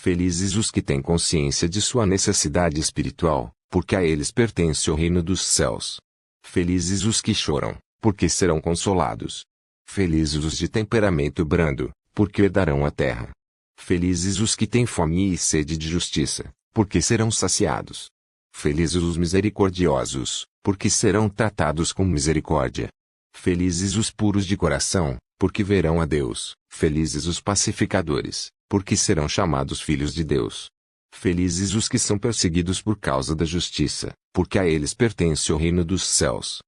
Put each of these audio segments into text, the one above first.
Felizes os que têm consciência de sua necessidade espiritual, porque a eles pertence o reino dos céus. Felizes os que choram, porque serão consolados. Felizes os de temperamento brando, porque herdarão a terra. Felizes os que têm fome e sede de justiça, porque serão saciados. Felizes os misericordiosos, porque serão tratados com misericórdia. Felizes os puros de coração, porque verão a Deus. Felizes os pacificadores, porque serão chamados filhos de Deus. Felizes os que são perseguidos por causa da justiça, porque a eles pertence o reino dos céus.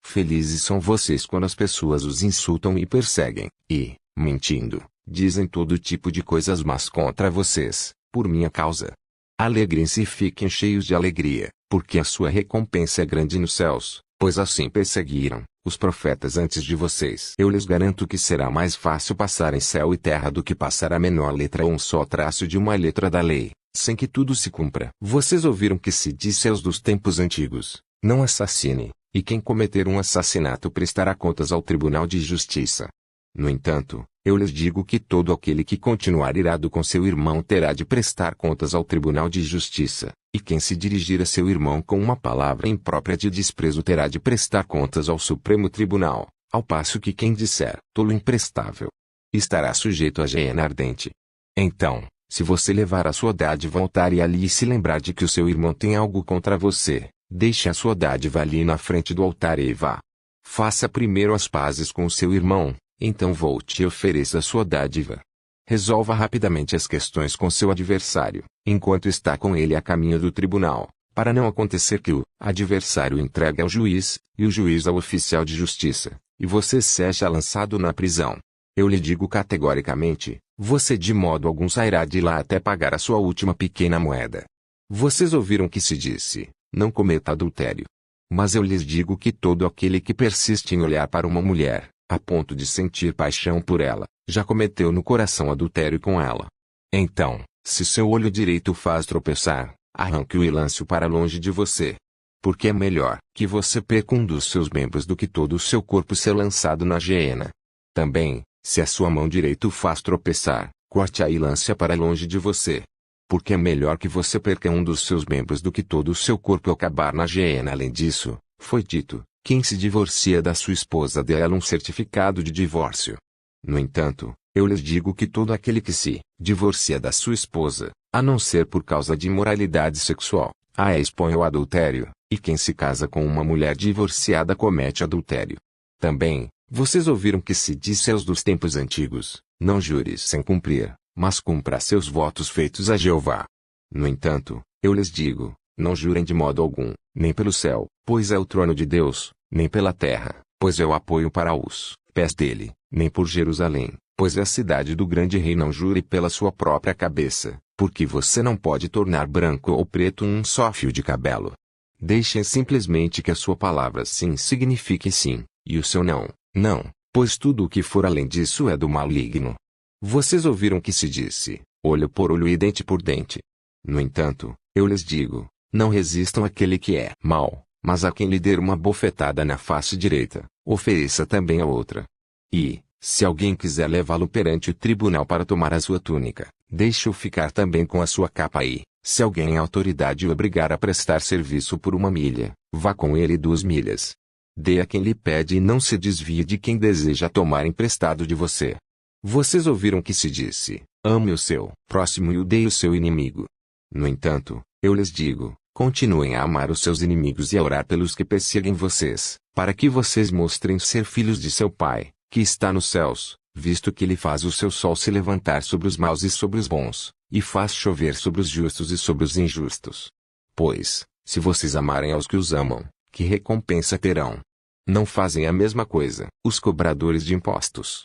Felizes são vocês quando as pessoas os insultam e perseguem, e, mentindo, dizem todo tipo de coisas más contra vocês, por minha causa. Alegrem-se e fiquem cheios de alegria, porque a sua recompensa é grande nos céus, pois assim perseguiram os profetas antes de vocês. Eu lhes garanto que será mais fácil passar em céu e terra do que passar a menor letra ou um só traço de uma letra da lei, sem que tudo se cumpra. Vocês ouviram que se disse aos dos tempos antigos: não assassine, e quem cometer um assassinato prestará contas ao tribunal de justiça. No entanto, eu lhes digo que todo aquele que continuar irado com seu irmão terá de prestar contas ao tribunal de justiça, e quem se dirigir a seu irmão com uma palavra imprópria de desprezo terá de prestar contas ao Supremo Tribunal, ao passo que quem disser tolo imprestável estará sujeito à hiena ardente. Então, se você levar a sua dádiva ao altar e ali se lembrar de que o seu irmão tem algo contra você, deixe a sua dádiva ali na frente do altar e vá. Faça primeiro as pazes com o seu irmão, então volte e ofereça a sua dádiva. Resolva rapidamente as questões com seu adversário, enquanto está com ele a caminho do tribunal, para não acontecer que o adversário entregue ao juiz, e o juiz ao oficial de justiça, e você seja lançado na prisão. Eu lhe digo categoricamente, você de modo algum sairá de lá até pagar a sua última pequena moeda. Vocês ouviram que se disse: não cometa adultério. Mas eu lhes digo que todo aquele que persiste em olhar para uma mulher, a ponto de sentir paixão por ela, já cometeu no coração adultério com ela. Então, se seu olho direito faz tropeçar, arranque-o e lance-o para longe de você. Porque é melhor que você perca um dos seus membros do que todo o seu corpo ser lançado na geena. Também, se a sua mão direita o faz tropeçar, corte-a e lance-a para longe de você. Porque é melhor que você perca um dos seus membros do que todo o seu corpo acabar na geena. Além disso, foi dito: quem se divorcia da sua esposa dê a ela um certificado de divórcio. No entanto, eu lhes digo que todo aquele que se divorcia da sua esposa, a não ser por causa de imoralidade sexual, a expõe ao adultério, e quem se casa com uma mulher divorciada comete adultério. Também, vocês ouviram que se disse aos dos tempos antigos: não jures sem cumprir, mas cumpra seus votos feitos a Jeová. No entanto, eu lhes digo: não jurem de modo algum, nem pelo céu, pois é o trono de Deus, nem pela terra, pois é o apoio para os pés dele, nem por Jerusalém, pois é a cidade do grande rei. Não jure pela sua própria cabeça, porque você não pode tornar branco ou preto um só fio de cabelo. Deixe simplesmente que a sua palavra sim signifique sim, e o seu não, não, pois tudo o que for além disso é do maligno. Vocês ouviram que se disse: olho por olho e dente por dente. No entanto, eu lhes digo: não resistam àquele que é mau, mas a quem lhe der uma bofetada na face direita, ofereça também a outra. E, se alguém quiser levá-lo perante o tribunal para tomar a sua túnica, deixe-o ficar também com a sua capa e, se alguém em autoridade o obrigar a prestar serviço por 1 milha, vá com ele 2 milhas. Dê a quem lhe pede e não se desvie de quem deseja tomar emprestado de você. Vocês ouviram que se disse: ame o seu próximo e odeie o seu inimigo. No entanto, eu lhes digo: continuem a amar os seus inimigos e a orar pelos que perseguem vocês, para que vocês mostrem ser filhos de seu Pai, que está nos céus, visto que ele faz o seu sol se levantar sobre os maus e sobre os bons, e faz chover sobre os justos e sobre os injustos. Pois, se vocês amarem aos que os amam, que recompensa terão? Não fazem a mesma coisa os cobradores de impostos?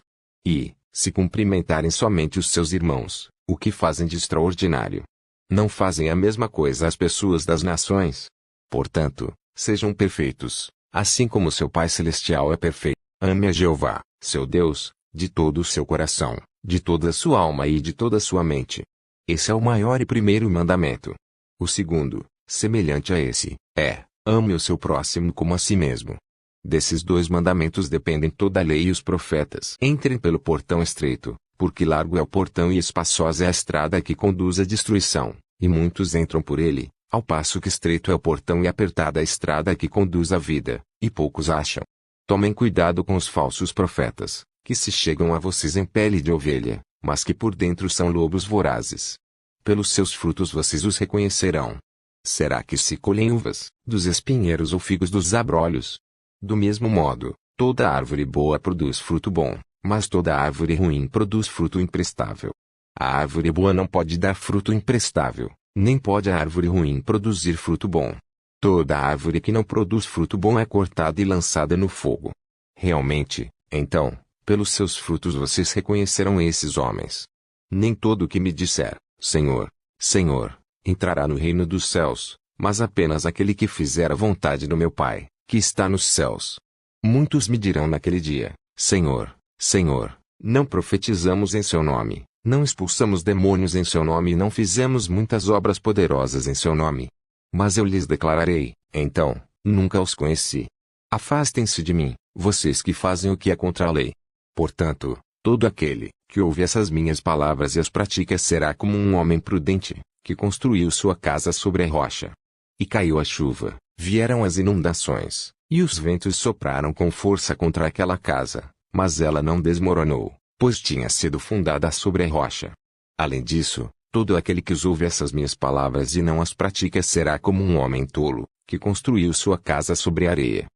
E, se cumprimentarem somente os seus irmãos, o que fazem de extraordinário? Não fazem a mesma coisa as pessoas das nações? Portanto, sejam perfeitos, assim como seu Pai Celestial é perfeito. Ame a Jeová, seu Deus, de todo o seu coração, de toda a sua alma e de toda a sua mente. Esse é o maior e primeiro mandamento. O segundo, semelhante a esse, é: ame o seu próximo como a si mesmo. Desses 2 mandamentos dependem toda a lei e os profetas. Entrem pelo portão estreito, Porque largo é o portão e espaçosa é a estrada que conduz à destruição, e muitos entram por ele, ao passo que estreito é o portão e apertada a estrada que conduz à vida, e poucos acham. Tomem cuidado com os falsos profetas, que se chegam a vocês em pele de ovelha, mas que por dentro são lobos vorazes. Pelos seus frutos vocês os reconhecerão. Será que se colhem uvas dos espinheiros ou figos dos abrolhos? Do mesmo modo, toda árvore boa produz fruto bom, mas toda árvore ruim produz fruto imprestável. A árvore boa não pode dar fruto imprestável, nem pode a árvore ruim produzir fruto bom. Toda árvore que não produz fruto bom é cortada e lançada no fogo. Realmente, então, pelos seus frutos vocês reconhecerão esses homens. Nem todo o que me disser, Senhor, Senhor, entrará no reino dos céus, mas apenas aquele que fizer a vontade do meu Pai, que está nos céus. Muitos me dirão naquele dia, Senhor, Senhor, não profetizamos em seu nome, não expulsamos demônios em seu nome e não fizemos muitas obras poderosas em seu nome. Mas eu lhes declararei, então, nunca os conheci. Afastem-se de mim, vocês que fazem o que é contra a lei. Portanto, todo aquele que ouve essas minhas palavras e as pratica será como um homem prudente, que construiu sua casa sobre a rocha. E caiu a chuva, vieram as inundações, e os ventos sopraram com força contra aquela casa, mas ela não desmoronou, pois tinha sido fundada sobre a rocha. Além disso, todo aquele que ouve essas minhas palavras e não as pratica será como um homem tolo, que construiu sua casa sobre a areia.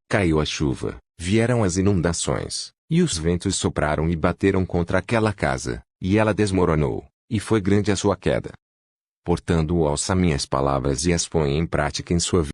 Caiu a chuva, vieram as inundações, e os ventos sopraram e bateram contra aquela casa, e ela desmoronou, e foi grande a sua queda. Portanto, ouça minhas palavras e as ponha em prática em sua vida.